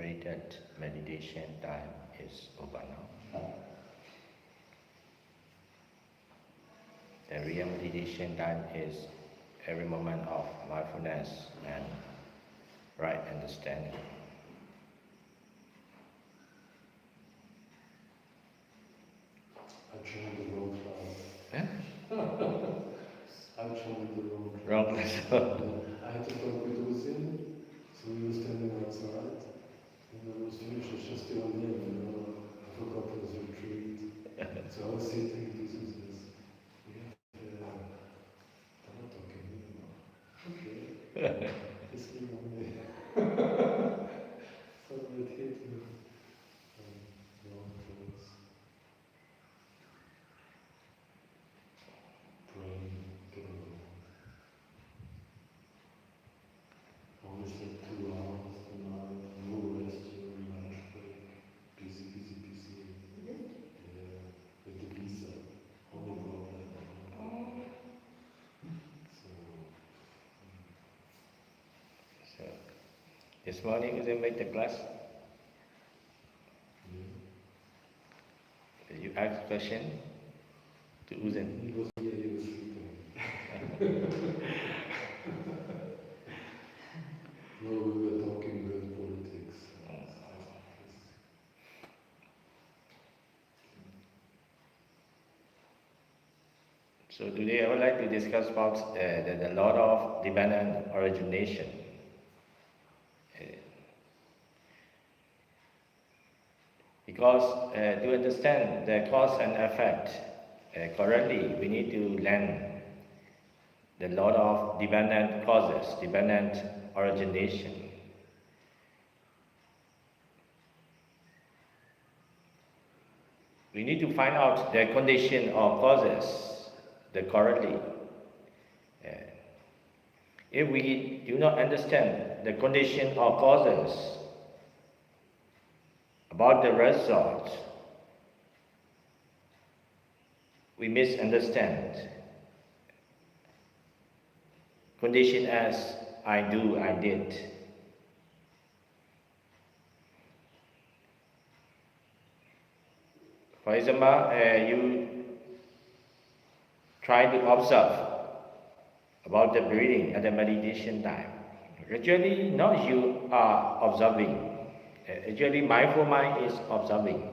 Created meditation time is over now. The real meditation time is every moment of mindfulness and right understanding. I joined the wrong class. Huh? I joined the wrong class. Wrong class. I had to talk with Uzin, so we were standing outside, and I was finished, I was just still on there, I forgot it was a retreat. So I was sitting, this is this. We have I'm not talking anymore. Okay. Just leave on there. So it hit me. Wrong class. Brain, get along. Always like 2 hours a night, no rest during lunch break. Busy. Yeah, with the visa, only problem. So, this morning you didn't make the class. You asked question to Uzan. He was sleeping. No, we were talking about politics. So today I would like to discuss about the law of dependent origination. Because to understand the cause and effect correctly, we need to learn the law of dependent causes, dependent origination. We need to find out the condition of causes correctly. If we do not understand the condition of causes about the result, we misunderstand. Condition as I do, I did. For example, you try to observe about the breathing at the meditation time. Actually, not you are observing. Actually, mindful mind is observing.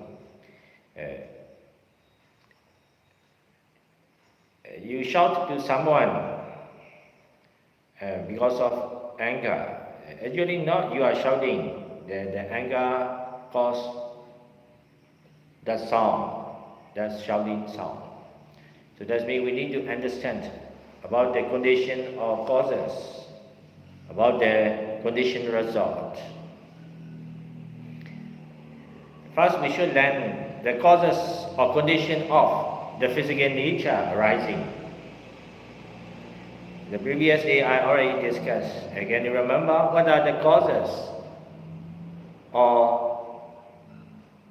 You shout to someone because of anger. Actually, not you are shouting. The anger caused that sound, that shouting sound. So that means we need to understand about the condition of causes, about the condition result. First, we should learn the causes or condition of the physical nature arising. The previous day I already discussed. Again, you remember what are the causes or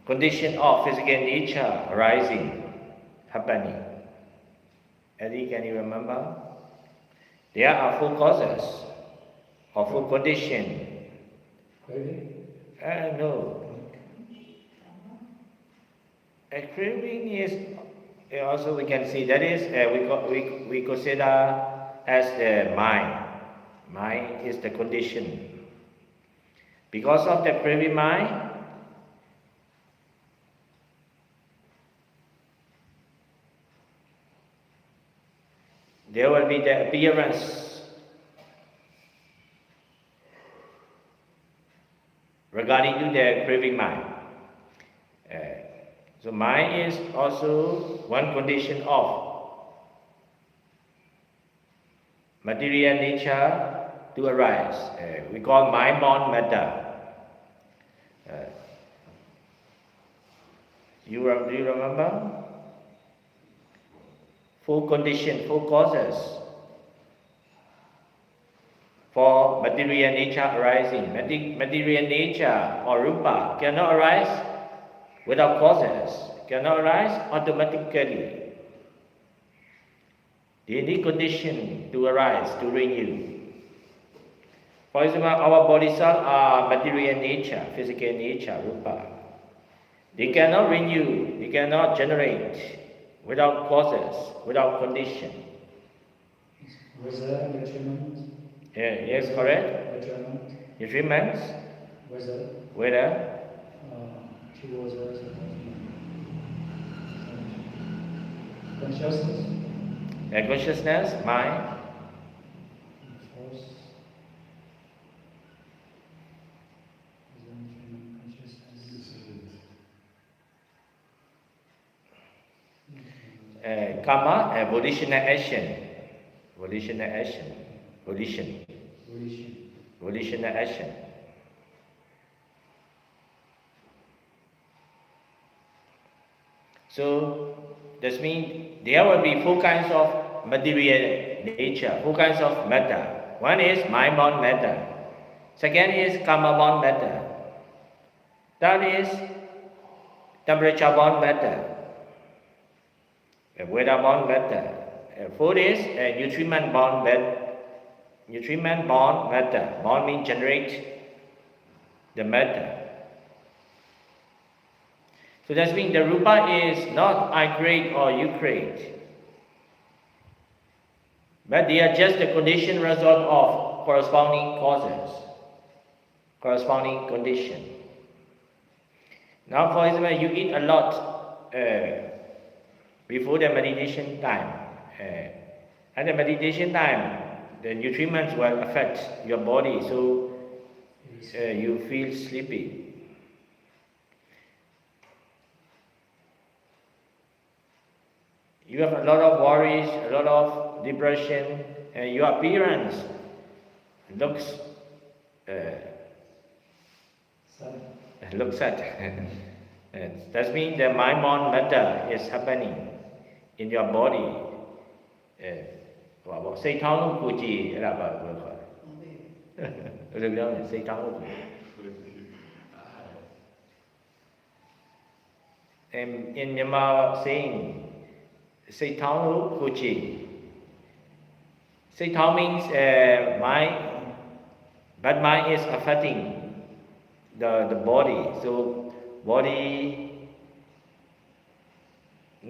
condition of physical nature arising, happening? Eddie, can you remember? There are 4 causes or 4 conditions. Ready? No. A craving is also we can see that is we consider as the mind. Mind is the condition. Because of the craving mind, there will be the appearance regarding to the craving mind. So mind is also one condition of material nature to arise. We call mind-born matter. Do you remember? 4 conditions, 4 causes for material nature arising. Material nature or rupa cannot arise without causes, cannot arise automatically. They need condition to arise, to renew. For example, our body cells are material nature, physical nature, rupa. They cannot renew, they cannot generate without causes, without condition. Weather, nutriment. Yes, correct. Nutriment. Nutriments, Weather. weather, Consciousness. consciousness, mind, Force. Consciousness. karma, volitional action, volitional action, volition, volitional action. So that means there will be four kinds of material nature, four kinds of matter. One is mind-born matter. Second is karma-born matter. Third is temperature-born matter. Weather-born matter. Fourth is nutriment-born matter. Nutriment-born matter. Born means generate the matter. So that means the rupa is not I create or you create, but they are just the condition result of corresponding causes, corresponding condition. Now, for example, you eat a lot before the meditation time. At the meditation time, the nutrients will affect your body, so you feel sleepy. You have a lot of worries, a lot of depression, and your appearance looks sad. That means the mind-born matter is happening in your body. စိတ်ထောင်းလို့ကိုကြည်အဲ့ဒါပါဘယ်လိုခေါ်လဲဘယ်လိုပြောလဲစိတ်ထောင်းလို့ in Myanmar saying စိတ်ထောင်းလို့ကိုကြည်စိတ်ထောင်း means mind, but mind is affecting the body, so body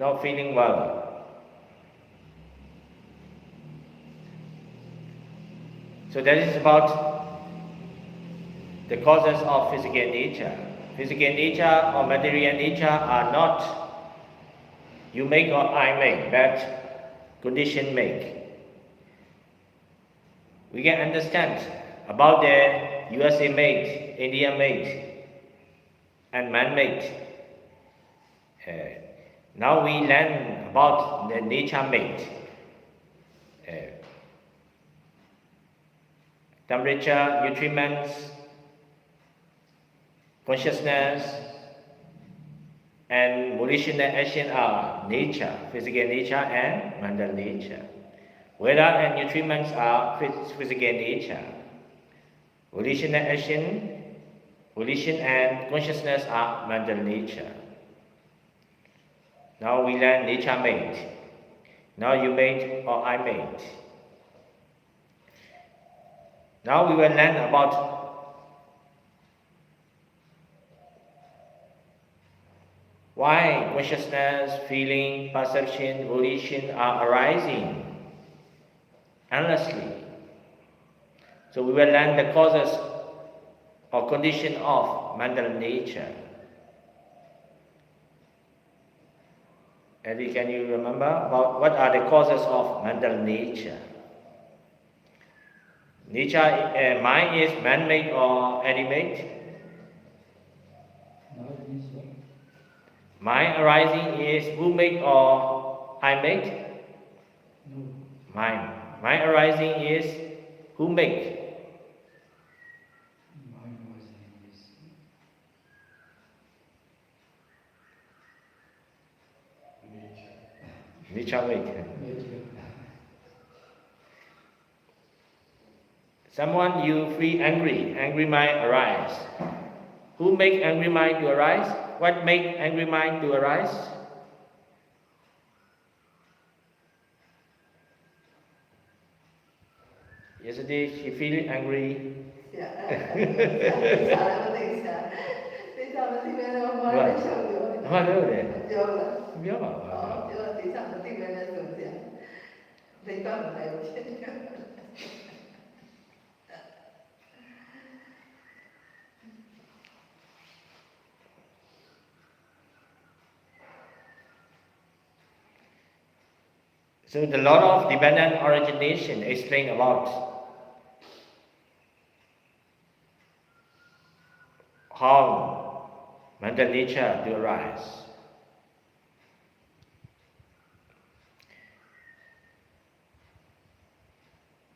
not feeling well. So that is about the causes of physical nature. Physical nature or material nature are not you make or I make, but condition make. We can understand about the USA made, India made, and man made. Now we learn about the nature made. Temperature, nutriments, consciousness, and volitional action are nature, physical nature and mental nature. Weather and nutriments are physical nature. Volitional action, volition and consciousness are mental nature. Now we learn nature made. Now you made or I made. Now we will learn about why consciousness, feeling, perception, volition are arising endlessly. So we will learn the causes or condition of mental nature. Eddie, can you remember about what are the causes of mental nature? Nature, mind is man-made or animate? Mind arising is who made or I made? No. Mind. Mind arising is who make? Nature make. Someone you feel angry, angry mind arise. Who make angry mind to arise? What make angry mind to arise? Yesterday she feel angry. Mà đâu đấy? Biết mà. So the law of dependent origination explain about how mental nature to arise.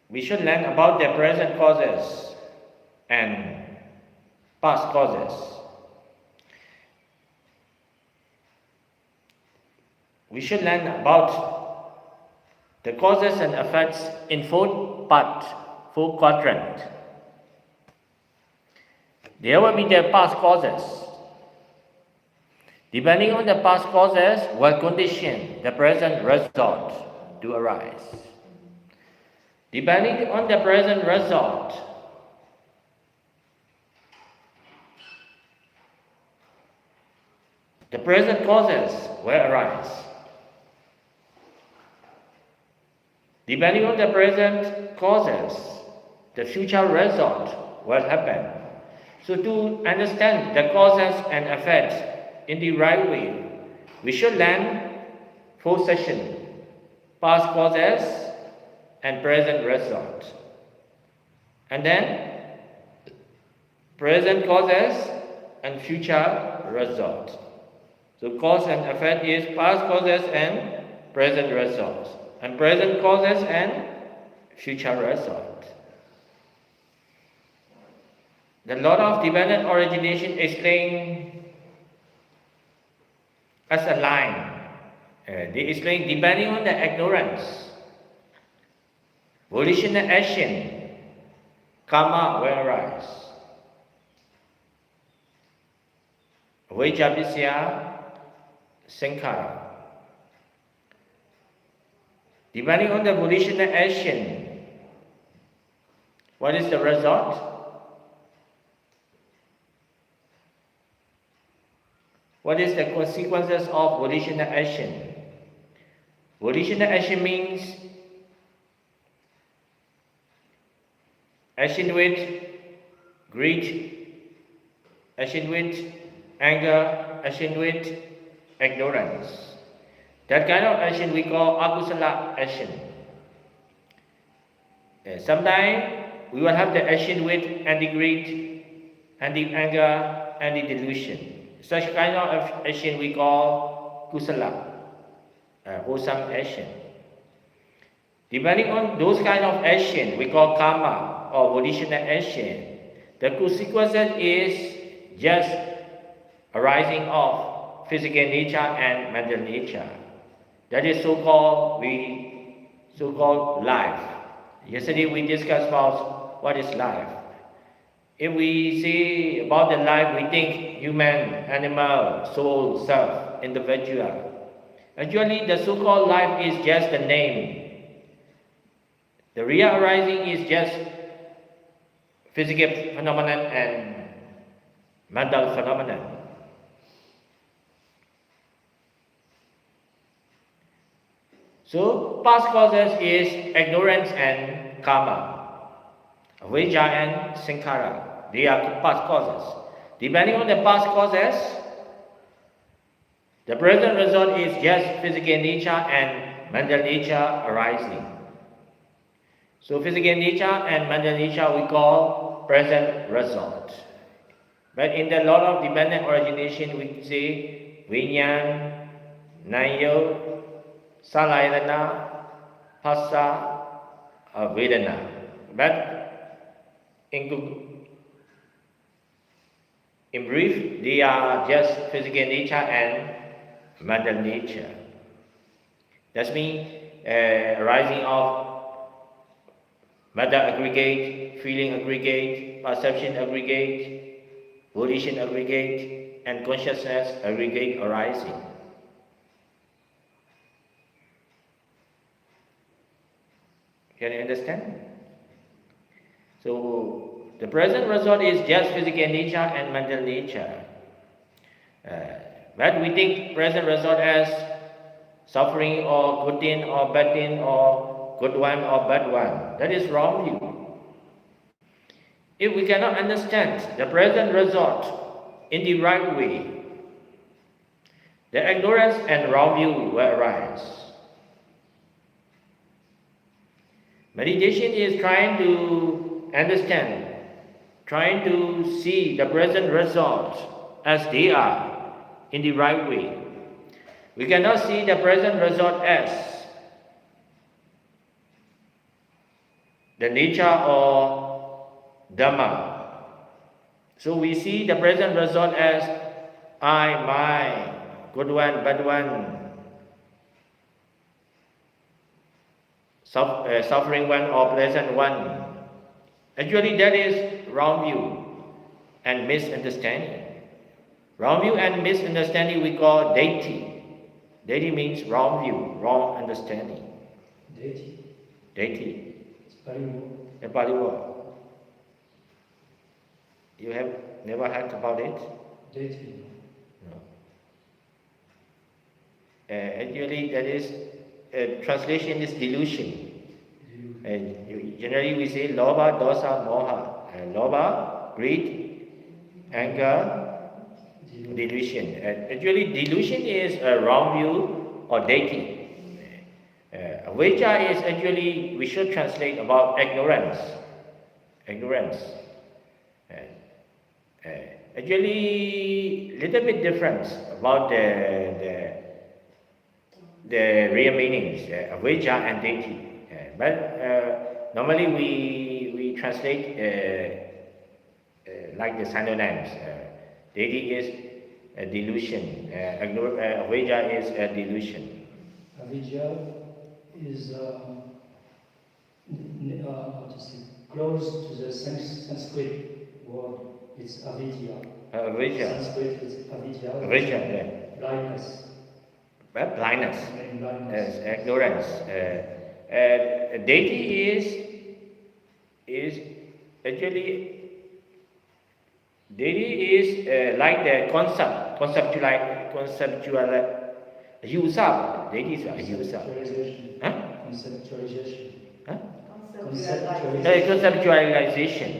We should learn about the present causes and past causes. We should learn about the causes and effects in four quadrant. There will be the past causes. Depending on the past causes, will condition the present result to arise. Depending on the present result, the present causes will arise. Depending on the present causes, the future result will happen. So to understand the causes and effects in the right way, we should learn 4 sessions: past causes and present result. And then present causes and future result. So cause and effect is past causes and present results. And present causes and future result. The law of dependent origination explained as a line. They explain depending on the ignorance, volitional action, karma will arise. Vijayabhisya, sankhara. Depending on the volitional action, what is the result? What is the consequences of volitional action? Volitional action means action with greed, action with anger, action with ignorance. That kind of action we call akusala action. Sometimes we will have the action with anti-greed, anti-anger, anti-delusion. Such kind of action we call kusala, wholesome action. Depending on those kind of action we call karma or volitional action. The consequence is just arising of physical nature and mental nature. That is so-called life. Yesterday we discussed about what is life. If we see about the life, we think human, animal, soul, self, individual. Actually, the so-called life is just a name. The real arising is just physical phenomenon and mental phenomenon. So, past causes is ignorance and karma, avijja and sankhara. They are past causes. Depending on the past causes, the present result is just physical nature and mental nature arising. So, physical nature and mental nature we call present result. But in the law of dependent origination, we say vinyan, nayo, salayana, phassa, vedana. But in brief, they are just physical nature and mental nature. That means arising of matter aggregate, feeling aggregate, perception aggregate, volition aggregate, and consciousness aggregate arising. Can you understand? So The present result is just physical nature and mental nature. But we think present result as suffering or good thing or bad thing or good one or bad one. That is wrong view. If we cannot understand the present result in the right way, the ignorance and wrong view will arise. Meditation is trying to understand, trying to see the present result as they are in the right way. We cannot see the present result as the nature or Dhamma. So we see the present result as I, my, good one, bad one, suffering one or pleasant one. Actually, that is wrong view and misunderstanding. Wrong view and misunderstanding we call deity. Deity means wrong view, wrong understanding. Deity. Deity. It's Pali word. A Pali word. You have never heard about it? Deity. No. Actually, that is translation is delusion. Generally, we say lobha, dosa, moha. Lobha, greed, anger, delusion. Actually, delusion is a wrong view or deity. Avijja is actually, we should translate about ignorance. Ignorance. Actually, little bit different about the real meanings, avijja and deity. But normally we translate like the synonyms. Deity is a delusion. Avijja is a delusion. Avidya is close to the Sanskrit word. It's avidya. Avijja. Sanskrit is avidya. Avijja, yeah. Blindness. But blindness, Blindness. ignorance. Deity is actually deity is like the conceptual user. Deity is a user. Conceptualization. Huh? Conceptualization. Huh? Conceptualization. Conceptualization.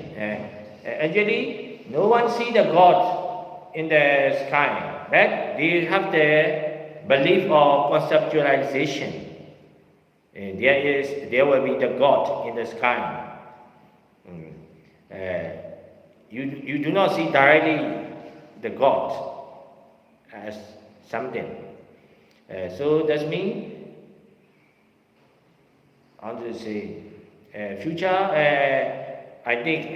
Actually, no one see the God in the sky, but they have the belief of conceptualization. There will be the God in the sky. You do not see directly the God as something. So that means, how to say, future. I think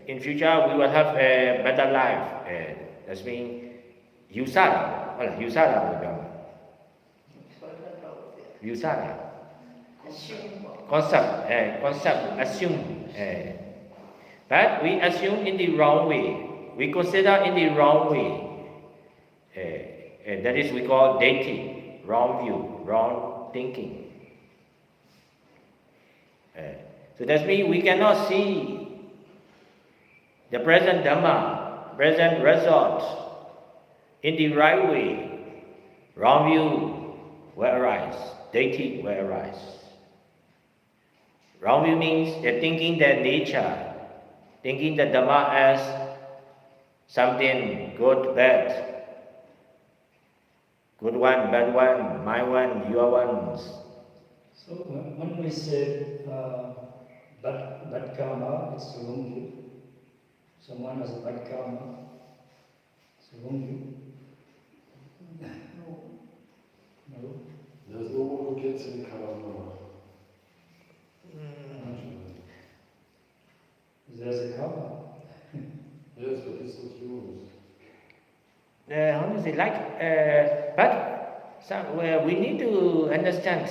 in future we will have a better life. That means Yusara. Yusara. Concept, assume. But we assume in the wrong way. We consider in the wrong way. That is we call deity, wrong view, wrong thinking. So that means we cannot see the present Dhamma, present result in the right way. Wrong view will arise, deity will arise. Wrong view means they're thinking the nature, thinking the Dhamma as something good, bad, good one, bad one, my one, your ones. So when we say bad karma, it's a wrong view. Someone has a bad karma, it's a wrong view. No. There's no one who gets any karma. There's a karma. Yes, but it's not yours. How to say, but we need to understand,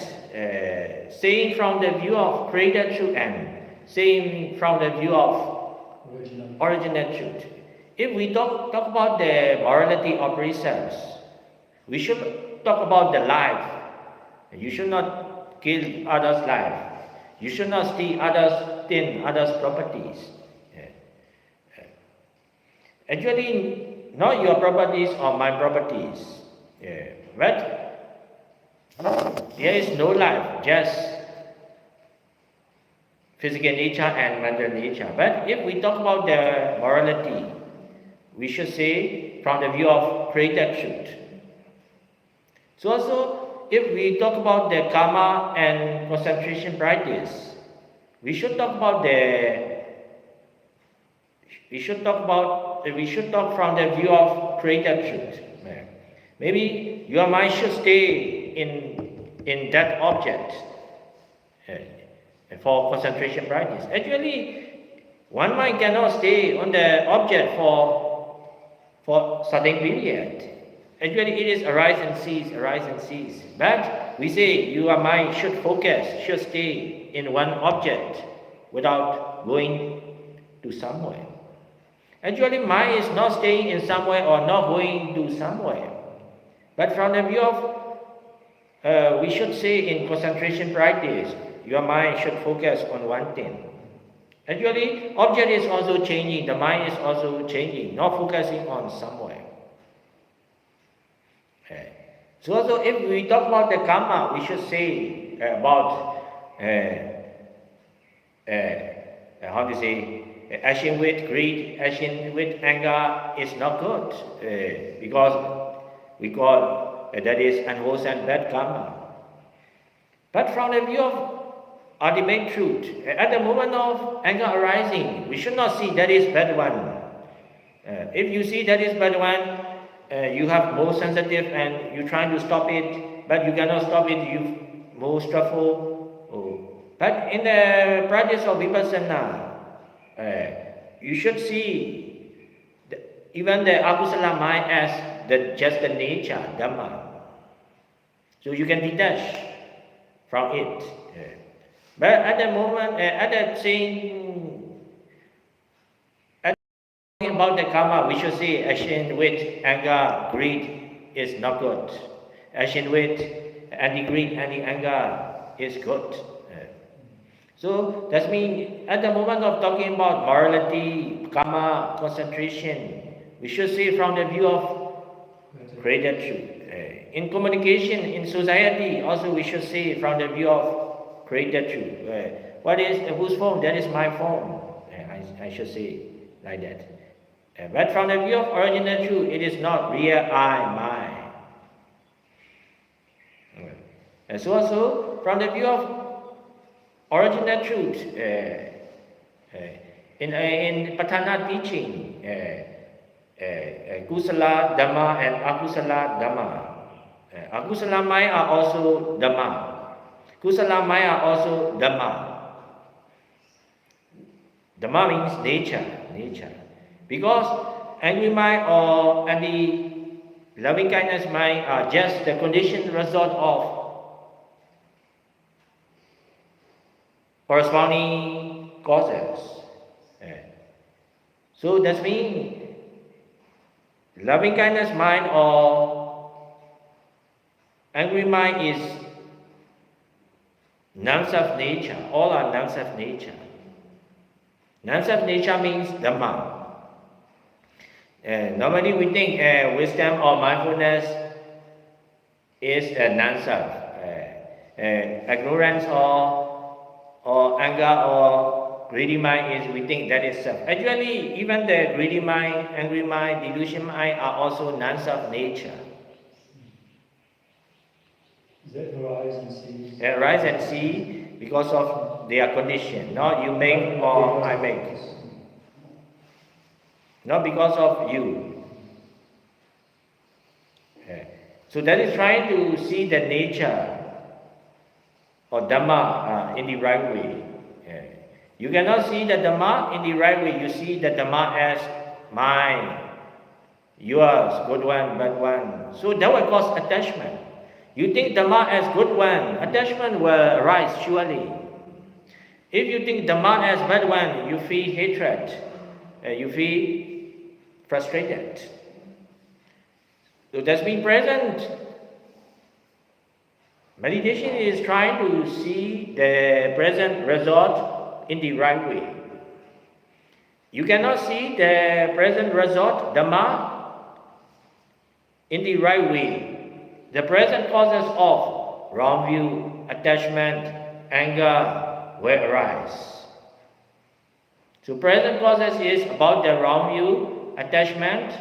seeing from the view of created truth and seeing from the view of original truth. If we talk about the morality of precepts, we should talk about the life. You should not kill others' life. You should not steal others' things, others' properties. Actually, not your properties or my properties. But there is no life, just physical nature and mental nature. But if we talk about the morality, we should say from the view of created truth. So also, if we talk about the karma and concentration practice, we should talk from the view of created truth. Maybe your mind should stay in that object for concentration practice. Actually, one mind cannot stay on the object for certain period. Actually, it is arise and cease, arise and cease. But we say your mind should focus, should stay in one object without going to somewhere. Actually, mind is not staying in somewhere or not going to somewhere. But from the view of, we should say in concentration practice, your mind should focus on one thing. Actually, object is also changing, the mind is also changing, not focusing on somewhere. So also if we talk about the karma, we should say about how to say, action with greed, action with anger is not good because we call that is unwholesome bad karma. But from the view of ultimate truth, at the moment of anger arising, we should not see that is bad one. If you see that is bad one, you have more sensitive and you trying to stop it, but you cannot stop it, you more struggle. But in the practice of vipassana, you should see even the akusala mind as just the nature, dhamma. So you can detach from it. But at the moment, about the karma, we should say action with anger, greed is not good. Action with anti-greed, anti-anger is good. So that means at the moment of talking about morality, karma, concentration, we should say from the view of created truth. In communication, in society, also we should say from the view of created truth. What is whose form? That is my form. I should say like that. But from the view of original truth, it is not real I, mine. So also, from the view of original truth, in Patana teaching, Kusala Dhamma and Akusala Dhamma. Akusala mind are also Dhamma. Kusala mind are also Dhamma. Dhamma means nature. Because angry mind or any loving kindness mind are just the conditioned result of corresponding causes. So that means loving kindness mind or angry mind is non-self nature. All are non-self nature. Non-self nature means Dhamma. Normally we think wisdom or mindfulness is non-self. Ignorance or anger or greedy mind is we think that is self. Actually, even the greedy mind, angry mind, delusion mind are also non-self nature. Is that rise and cease? Rise and see because of their condition. Not you make or I make. Not because of you. So that is trying to see the nature or Dhamma in the right way. You cannot see the Dhamma in the right way. You see the Dhamma as mine, yours, good one, bad one. So that will cause attachment. You think Dhamma as good one, attachment will arise surely. If you think Dhamma as bad one, you feel hatred, you feel frustrated. So that's been present. Meditation is trying to see the present result in the right way. You cannot see the present result, Dhamma, in the right way. The present causes of wrong view, attachment, anger will arise. So present causes is about the wrong view, attachment,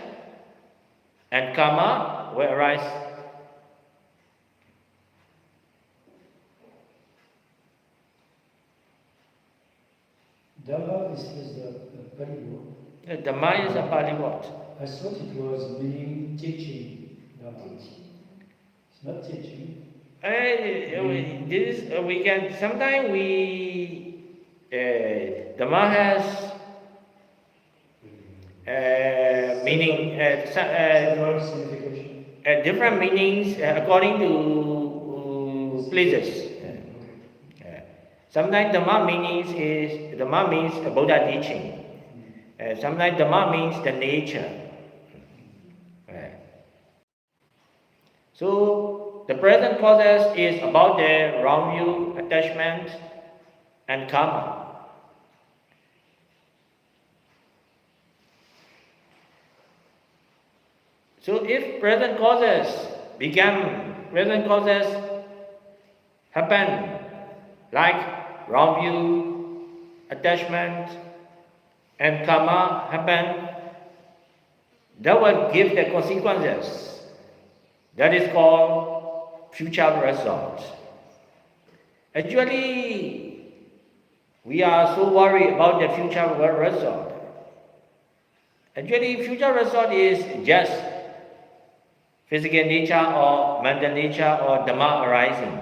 and karma will arise. Dhamma is the Pali word. The Dhamma is a Pali word. I thought it was meaning teaching. Dhamma. It's not teaching. We can sometimes Dhamma has meaning Several signification. different meanings according to places. Sometimes Dhamma means Buddha teaching. Sometimes Dhamma means the nature. So the present process is about the wrong view, attachment, and karma. So if present causes happen like wrong view, attachment, and karma happen, that will give the consequences. That is called future result. Actually, we are so worried about the future result. Actually, future result is just physical nature or mental nature or Dhamma arising.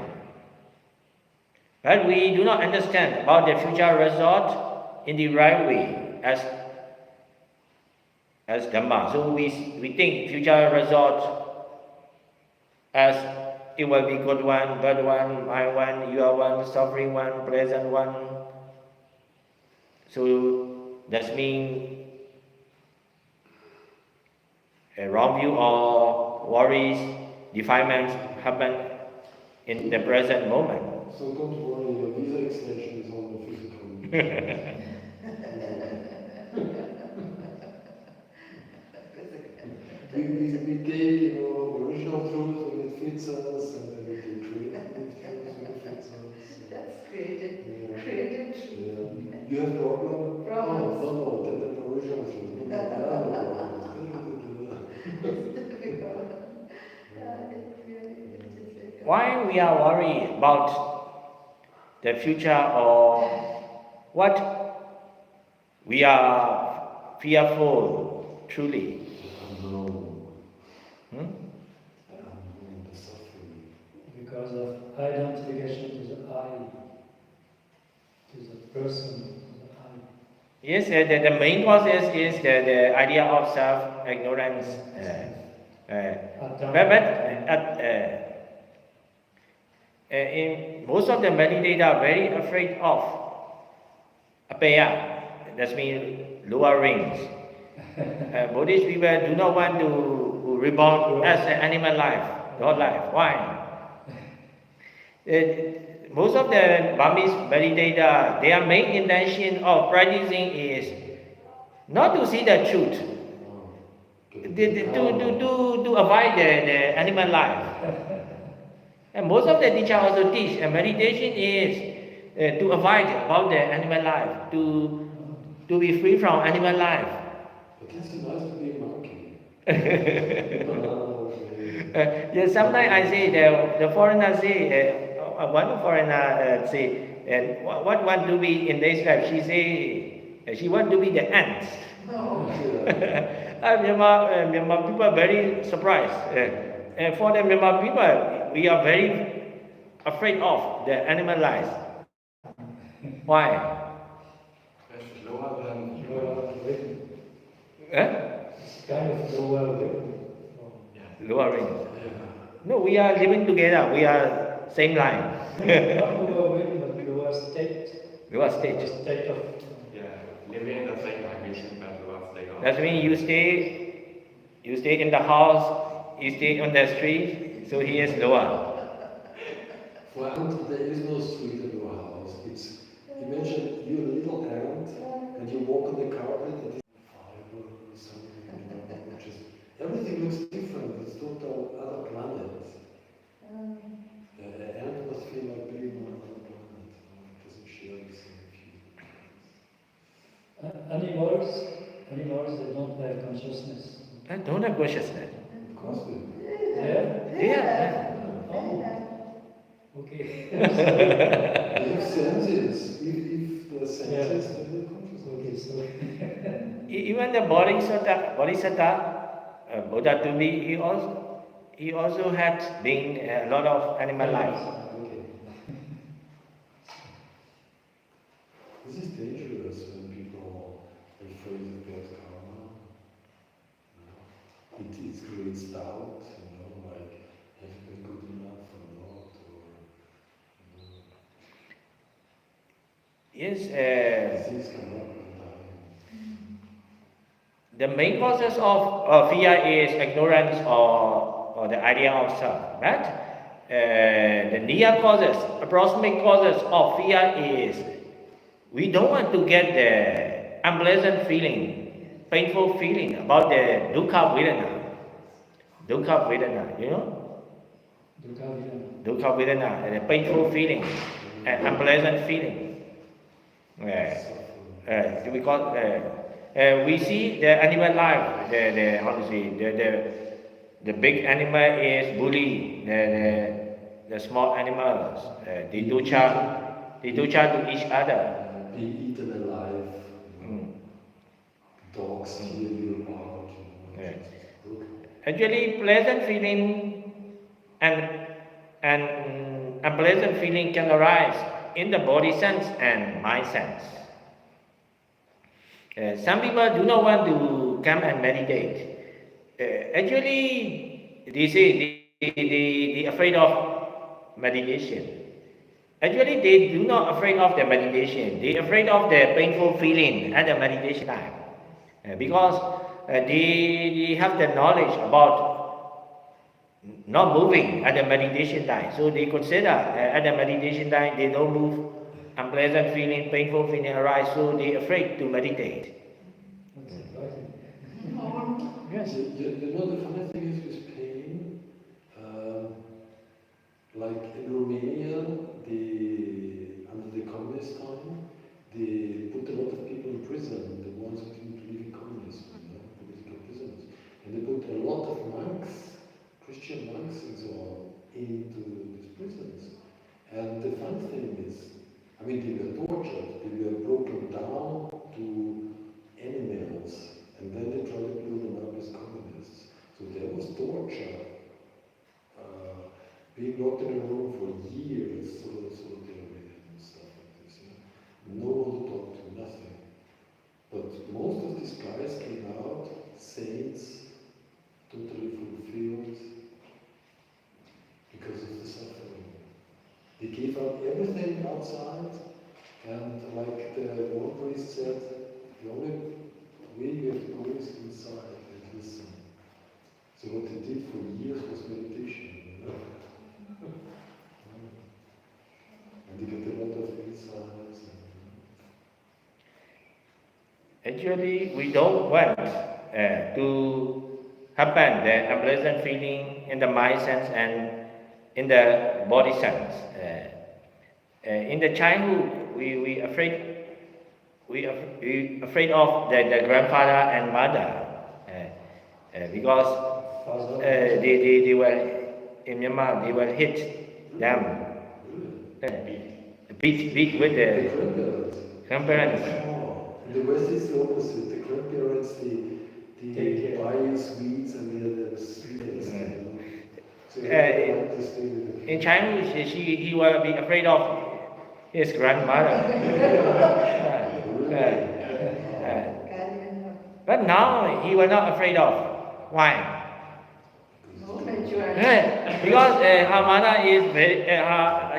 But we do not understand about the future result in the right way as Dhamma. So we think future result as it will be good one, bad one, my one, your one, suffering one, pleasant one. So that means a wrong view or worries, defilements happen in the present moment. So don't worry, your visa extension is on the physical. we take, original truth when it fits us, and then we can create it when it fits us. That's created. Yeah. Created. Yeah. You have problem? Problems. No, the original truth. No. Why we are worried about the future or what we are fearful truly? The suffering. Because of identification to the I, to the person, to the I. Yes, the main cause is the idea of self-ignorance. In most of the meditators are very afraid of apaya, that means lower rings. Buddhist people do not want to reborn as an animal life, not life. Why? Most of the Burmese meditators, their main intention of practicing is not to see the truth, to avoid the animal life. And most of the teachers also teach meditation is to avoid about the animal life, to be free from animal life. But it's nice to be a monkey. Yes, sometimes I say the foreigner say one foreigner say what want to be in this life. She say she want to be the ants. Myanmar people are very surprised. And for the Myanmar people, we are very afraid of the animal life. Why? It's lower than Lower weight. It's kind of lower weight. Lower ring. No, we are living together. We are same line. Not lower weight, but lower state. Lower stage. State of. living in the same dimension but lower state of. That means you stay in the house. You stay on the street, so he is lower. For ant, there is no street in your house. It's Imagine you're a little ant and you walk on the carpet and it's fiber or something, which is, everything looks different, it's total other planet. An ant must feel like being on another planet, it doesn't share the same feelings. Animals, they don't have consciousness. And don't have consciousness. Of course they do. Yeah? Yeah. Oh, okay. They have senses. If the senses, then the consciousness. Okay, so Even the Bodhisattva, Buddha to be, he also had been a lot of animal life. Okay. This is dangerous when people are afraid of bad karma. It creates doubt, like, have you been good enough or not? Yes, Things come up in time. the main causes of fear is ignorance or the idea of self. But the near causes, approximate causes of fear is we don't want to get the unpleasant feeling, painful feeling about the dukkha vedana. Dukkha vedana, you know? Dukkha vedana, the painful feeling and unpleasant feeling. Because we see the animal life, the big animal is bully the small animals. They do charge to each other. Be eaten alive. Dogs steal your heart. Yeah. Actually, pleasant feeling and unpleasant feeling can arise in the body sense and mind sense. Some people do not want to come and meditate. Actually, they say they afraid of meditation. Actually, they do not afraid of the meditation. They afraid of the painful feeling at the meditation time, because they have the knowledge about not moving at the meditation time. So they consider at the meditation time they don't move, unpleasant feeling, painful feeling arise. So they afraid to meditate. yes. The funny thing is with pain, like in Romania, under the communist time, they put a lot of people in prison, the ones who didn't believe in communism, political prisoners. And they put a lot of monks, Christian monks and so on, into these prisons. And the fun thing is, they were tortured, they were broken down to animals, and then they tried to build them up as communists. So there was torture. Being locked in a room for years, solitary and stuff like this. No one to talk to, nothing. But most of these guys came out saints, totally fulfilled, because of the suffering. They gave up everything outside, and like the one priest said, the only way you have to go is inside and listen. So what they did for years was meditation. And they get a lot of insights. Actually, we don't want to happen the unpleasant feeling in the mind sense and in the body sense. In the childhood, we afraid of the grandfather and mother because they were in Myanmar. They were hit them, beat with the grandparents. In the West it's the opposite. The grandparents they buy you sweets and they're the sweetest. So you have to stay with them. In childhood, he will be afraid of his grandmother. But now he was not afraid of. Why? Because her mother is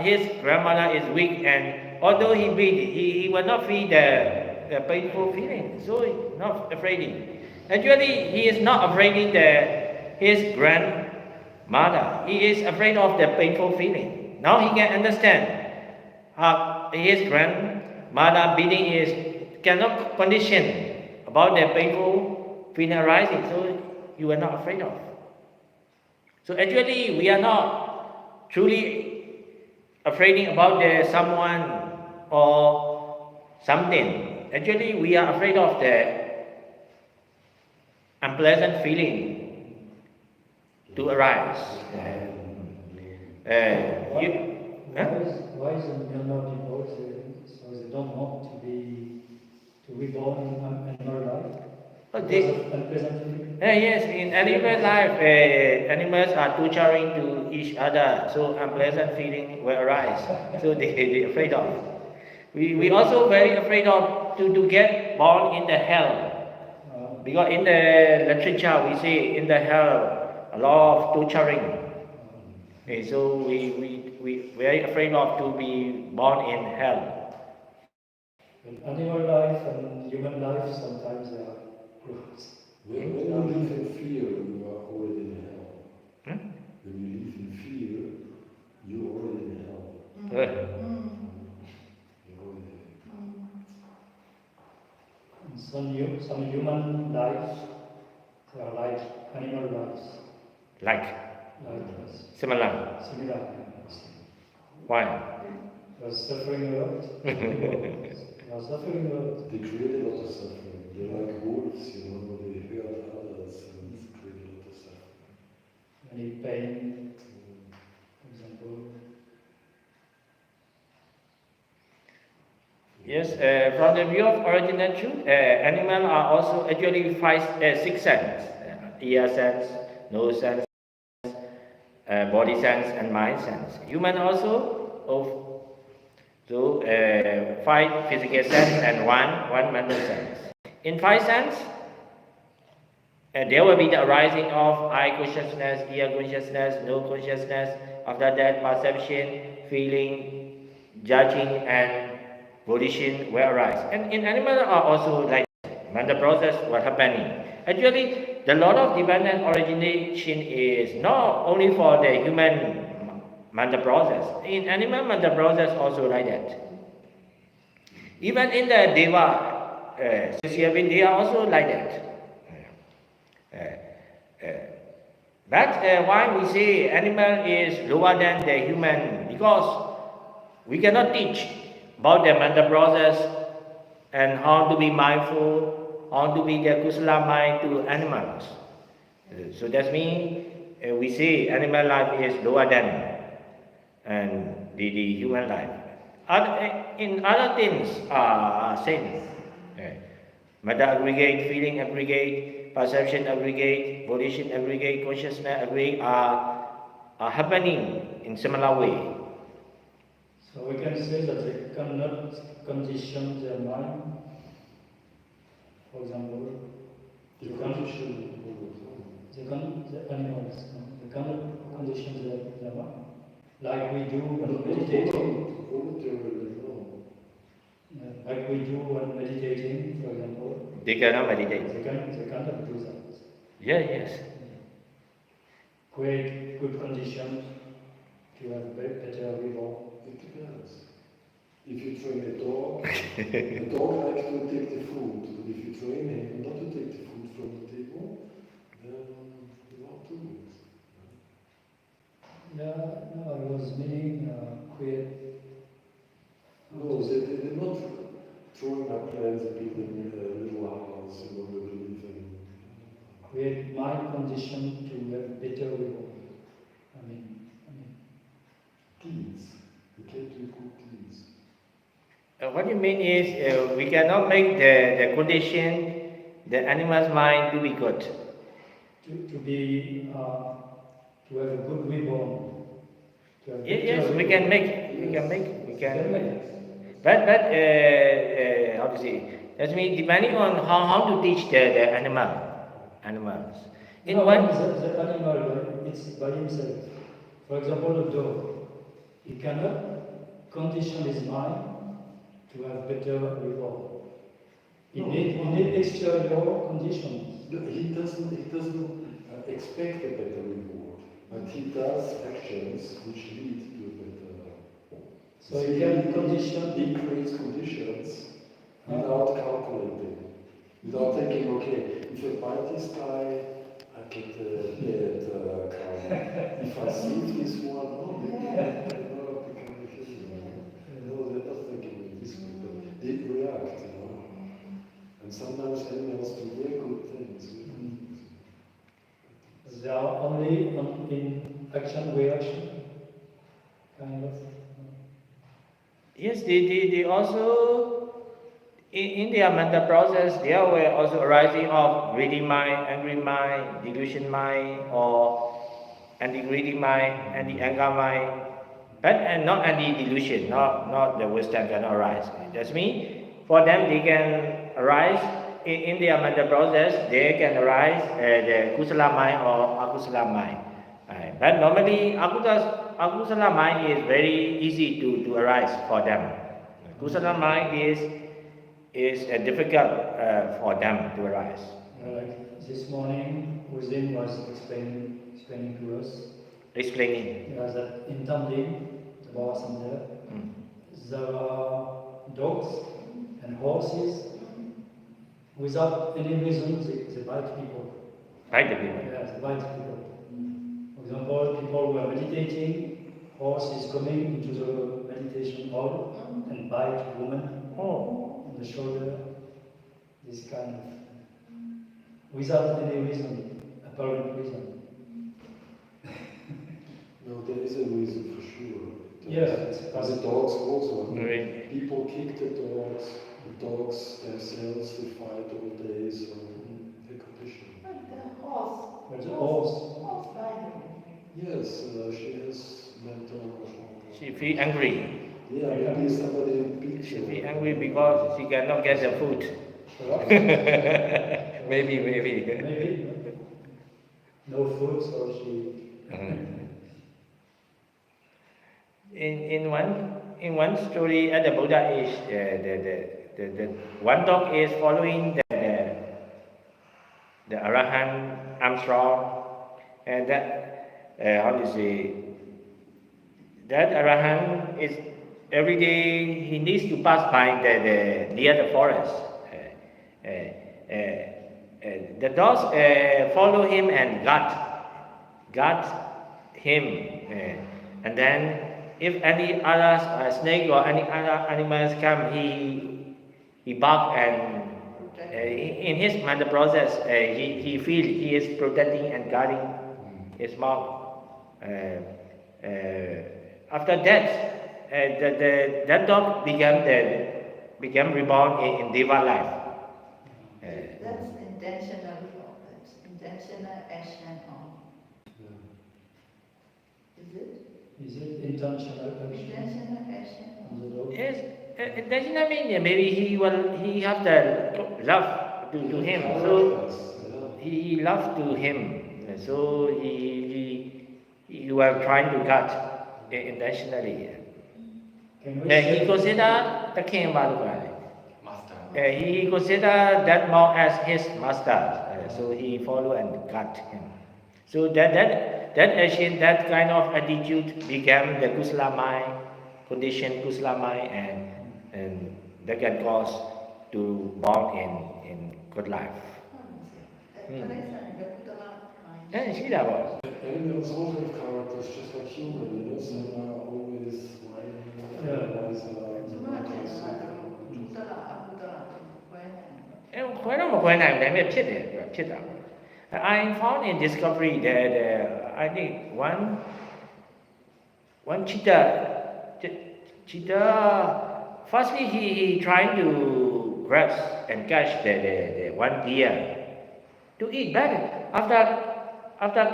his grandmother is weak, and although he beat, he will not feel the painful feeling. So he's not afraid. Actually, he is not afraid his grandmother. He is afraid of the painful feeling. Now he can understand his grandmother Mada meaning is cannot condition about the painful feeling arising, so you are not afraid of. So actually, we are not truly afraid about the someone or something. Actually, we are afraid of the unpleasant feeling to arise. You, huh? Why is the Myanmar people so they don't want to be born in animal life? Oh, Because of unpleasant feeling? Yes, in animal life, animals are torturing to each other, so unpleasant feeling will arise. So they afraid of. We also very afraid of to get born in the hell. Because in the literature we see in the hell a lot of torturing. Okay, so we very afraid of to be born in hell. In animal life and human life, sometimes they are close. When you live in fear, you are already in hell. Hmm? When you live in fear, you're already in hell. Good. You're already Some human life are like animal lives, Like like similar. similar. Why? You are suffering a lot. You are suffering a lot. They create a lot of suffering. They're like wolves, they hurt others and create a lot of suffering. Any pain, for example. Yes, from the view of original truth, animals are also actually six sense: ear sense, nose sense, body sense, and mind sense. Human also so five physical sense and one mental sense. In five sense, there will be the arising of eye consciousness, ear consciousness, nose consciousness. After that, perception, feeling, judging, and volition will arise. And in animals are also like when the process was happening. Actually, the law of dependent origination is not only for the human mental process. In animal mental process also like that. Even in the Deva social being, they are also like that. But why we say animal is lower than the human? Because we cannot teach about the mental process and how to be mindful, how to be the kusala mind to animals. So that means we say animal life is lower than and the human life. In other things are same. Matter aggregate, feeling aggregate, perception aggregate, volition aggregate, consciousness aggregate are happening in similar way. So we can say that they cannot condition their mind. For example, The condition all the time. the animals, they cannot condition their mind. Like we do when meditating. Voluntarily, no. Like we do when meditating, for example. They cannot meditate. They cannot do that. Yes. Create good conditions to have better reward. It depends. If you train a dog, the dog likes to take the food. But if you train him not to take the food from the table, then he won't do it. Yeah, no, I was meaning create. No, they're not throwing up plants and building a little house, they live in. Create mind condition to have better reward. I mean. Deeds. You can't do good deeds. What you mean is we cannot make the condition, the animal's mind to be good. To have a good reborn. Yes, we can make. But how to say? That means depending on how to teach the animals. In No, one, the animal, it's by himself. For example, a dog. He cannot condition his mind to have better reward. He need external conditions. He doesn't expect a better reward, but he does actions which lead to a better So you can condition. He creates conditions without calculating, without thinking, okay, if I bite this guy, I get the bad karma. If I save this one, oh, maybe I will become a hero. No, they're not thinking this way, but they react, And sometimes animals do very good things. They are only in action reaction, kind of. Yes, they also, in their mental process, they were also arising of greedy mind, angry mind, delusion mind, or anti-greedy mind, anti-anger mind, but and not anti-delusion, not the Western cannot arise. That's mean, for them they can arise in their mental process, they can arise the kusala mind or akusala mind. But normally akusala mind is very easy to arise for them. Kusala mind is difficult for them to arise. Like this morning, Uzin was explaining to us Explaining. that in Tamil, the Baba Center, there are dogs and horses without any reason they bite people. Bite the people. Yeah, they bite people. For example, people who are meditating, horse is coming into the meditation hall and bite woman on the shoulder. This kind of, without any reason, apparent reason. No, there is a reason for sure. Yeah, it's The possible. dogs also. Right. People kick the dogs themselves, they fight all day, so they're conditioned. But the horse. But the horse, Horse riding. Yes, she has mental. She feel angry. Yeah, maybe somebody beat She you. feel angry because she cannot get the food. perhaps, maybe. maybe, no food, so she. In one story at the Buddha age, the one dog is following the Arahant Armstrong, and that how do you say, that Arahant is every day he needs to pass by near the forest. The dogs follow him and guard him, and then if any other snake or any other animals come, he bark, and in his mental process he feel he is protecting and guarding his mouth. After that, that dog became reborn in Deva life. That's intentional. That's intentional action on. Is it? Is it intentional action Intentional action on on. the dog? Yes, it does not mean that maybe he have the love to him, so he love to him, so he was trying to guard intentionally. Can we He say, consider the king Master. he consider that monk as his master, so he follow and guard him. So that action, that kind of attitude became the kusala mind, conditioned kusala mind, and that can cause to born in good life. Yeah, see that was. Animals all have characters just like human, some are always whining, others are ခွဲတော့မခွဲနိုင်ဘူးဒါပေမဲ့ဖြစ်တယ်ဖြစ်တာ I found in discovery that I think one cheetah firstly he trying to grab and catch the one deer to eat, but after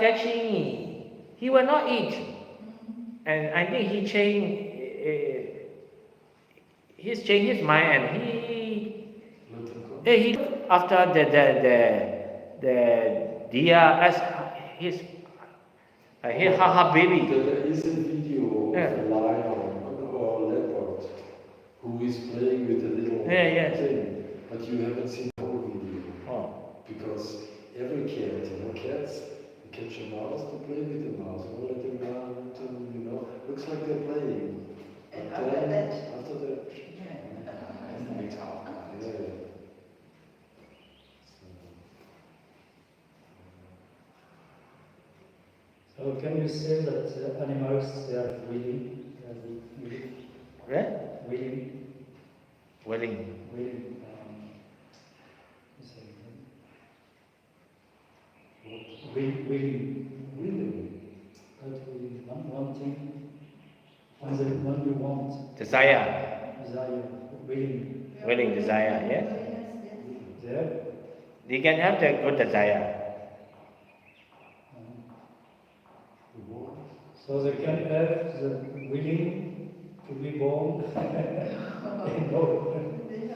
catching he will not eat, and I think he changed his mind, and he after the deer as his baby. There is a video of a lion or leopard who is playing with a little thing, but you haven't seen the whole video. Oh. Because every cat, cats catch a mouse to play with the mouse, or let them run to, looks like they're playing. And But after then, that, after that, yeah. we talk. Yeah. So can you say that animals they are willing, Right? willing, Willing. willing, you say, willing, but we wanting, when you want, Desire. desire, willing, Willing desire, yes? there. They can have the good desire. So they can have the willing to be born, no,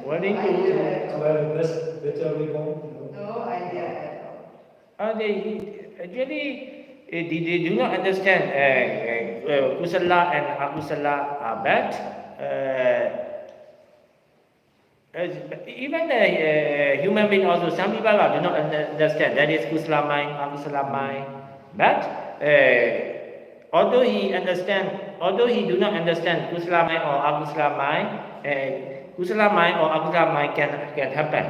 Willing No to- idea at to all. have a better reborn. No idea at all. They actually they do not understand kusala and akusala are bad. Even human being also, some people do not understand that is kusala mind, akusala mind. But although he do not understand kusala mind or akusala mind, kusala mind or akusala mind can happen.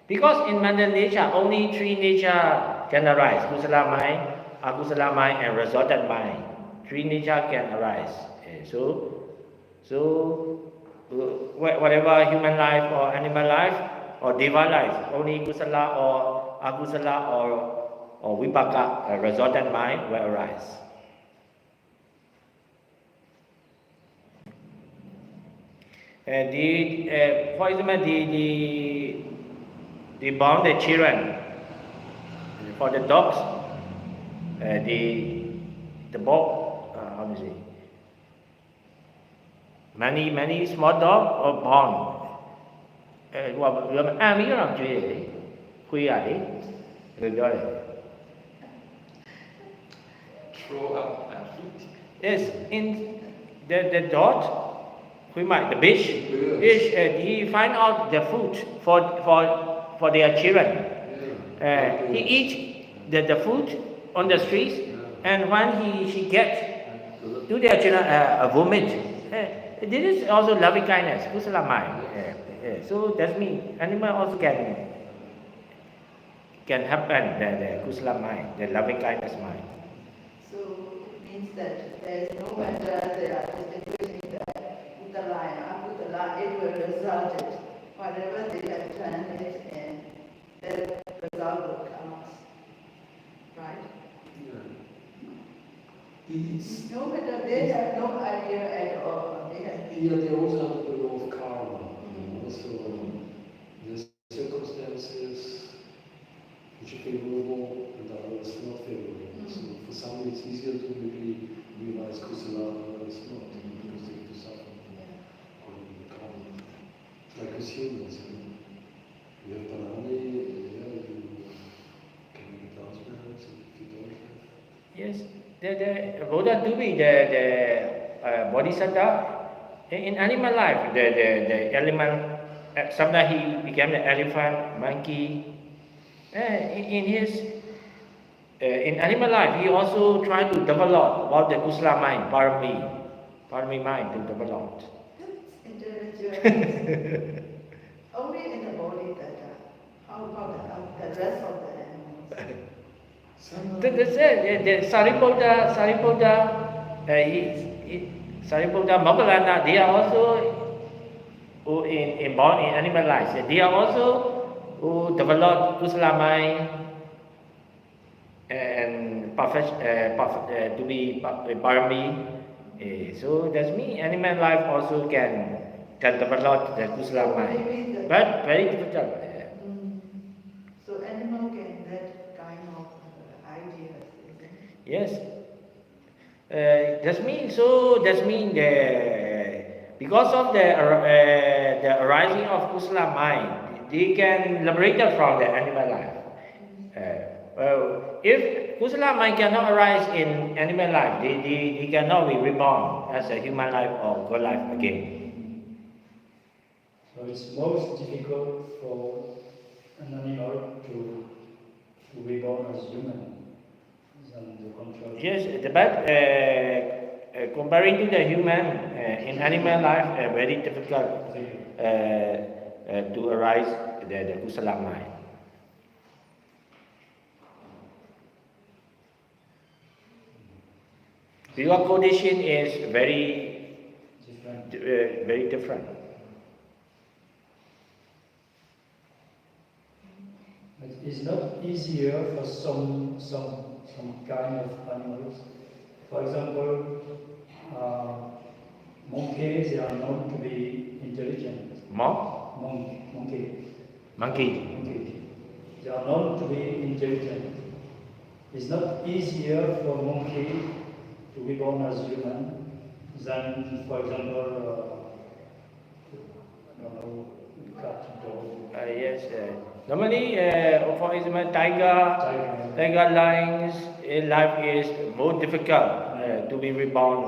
Because in Mother Nature, only three nature can arise: kusala mind, akusala mind, and resultant mind. Three nature can arise. Whatever human life or animal life or deva life, only kusala or akusala or vipaka, resultant mind, will arise. For example, they born the children. For the dogs, the dog, how do you say? Many small dogs are born. Mấy cái làm chuyện gì? Khuya đấy, rồi đó đấy. Throw up and food. Yes, in the dog, the fish, he find out the food for their children. He eats the food on the streets, and when she gets to their children a vomit. This is also loving kindness, kusala mind. So that means animal also can happen the kusala mind, the loving kindness mind. So it means that there is no matter they are distinguishing the Uttala and Akutala, it will result it. Whatever they have done it and the result will come out. Right? It's, No matter they have no idea at all. They have they also have the law of karma. So there's circumstances which are favorable and others not favorable. So for some it's easier to maybe realize kusala, and others not, because they have to suffer according to the karma. It's like with humans, you have banana, you can make announcements, and if you don't have. Yes, the Buddha to be the bodhisattva in animal life. The element. Sometimes he became the elephant, monkey. In his in animal life, he also tried to develop about the kusala mind, parami mind to develop. That's intellectual. Only in the body better. How about the rest of the animals? That's it. The Sariputta, Sariputta, Moggallana, they are also who born in animal life. They are also who develop kusala mind and to be parami. So that's me. Animal life also can develop the kusala mind, but very difficult. So animal can that kind of ideas, isn't it? Yes. That's mean because of the arising of kusala mind, they can liberate from the animal life. If kusala mind cannot arise in animal life, they cannot be reborn as a human life or God life again. So it's most difficult for an animal to be born as human than the contrary. Yes, comparing to the human, in animal life, very difficult to arise the kusala mind. Because condition is very different. But it's not easier for some kind of animals. For example, monkeys, they are known to be intelligent. Monkey. They are known to be intelligent. It's not easier for monkey to be born as human than, for example, I don't know, cat, dog. Yes. Normally, for example, tiger lions in life is more difficult to be reborn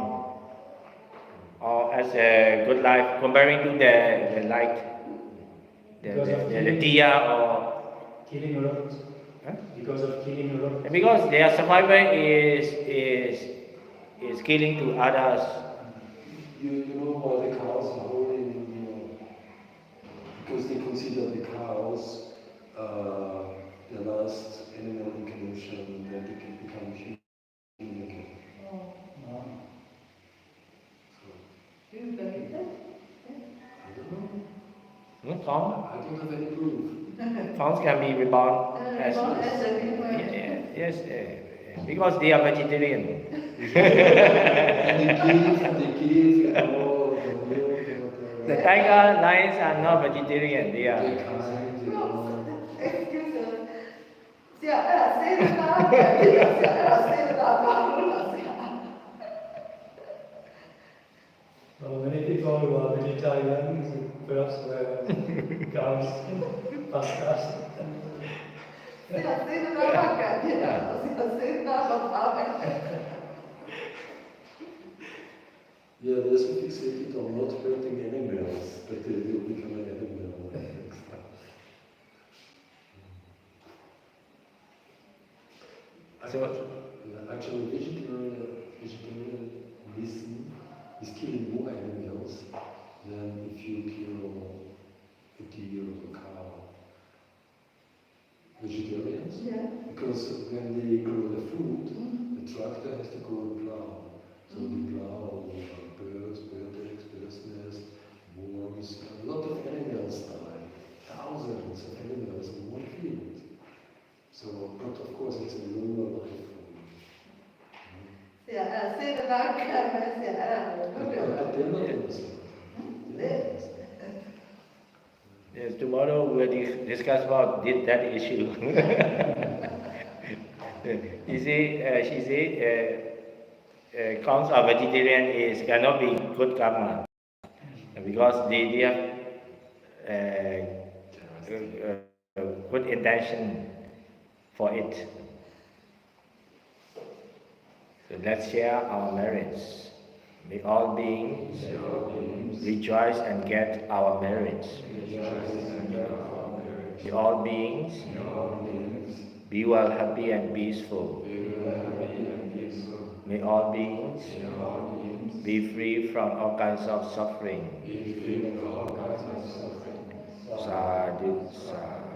or as a good life comparing to the deer or killing a lot. Huh? Because of killing a lot. Because their survival is killing to others. You know why the cows are holding, because they consider the cows the last animal incarnation that they can become human again. Do you believe that? I don't know. Fawn? I don't have any proof. Fawns can be reborn as Born as a human. yes, because they are vegetarian. And they give, the milk and whatever. The tiger lions are not vegetarian. They are. They're kind, Excuse us. Era Well, many people who are vegetarians perhaps were cows, pastas. Yeah, there's a fixated on not hurting animals, but they will become an animal next time. Actually, vegetarianism is killing more animals than if you kill a deer or a cow. Vegetarians? Yeah. Because when they grow the food, the tractor has to go and plow. So they plow birds, bird eggs, bird's nest, worms, a lot of animals die. Thousands of animals in one field. So, but of course it's a lower life form. But they're not innocent. Yes, tomorrow we will discuss about that issue. You see, she said, counts of vegetarian cannot be good karma because they have good intention for it. So let's share our merits. May all beings rejoice and get our merits. May all beings be well, happy and peaceful. May all beings be free from all kinds of suffering. Sadhu, sadhu.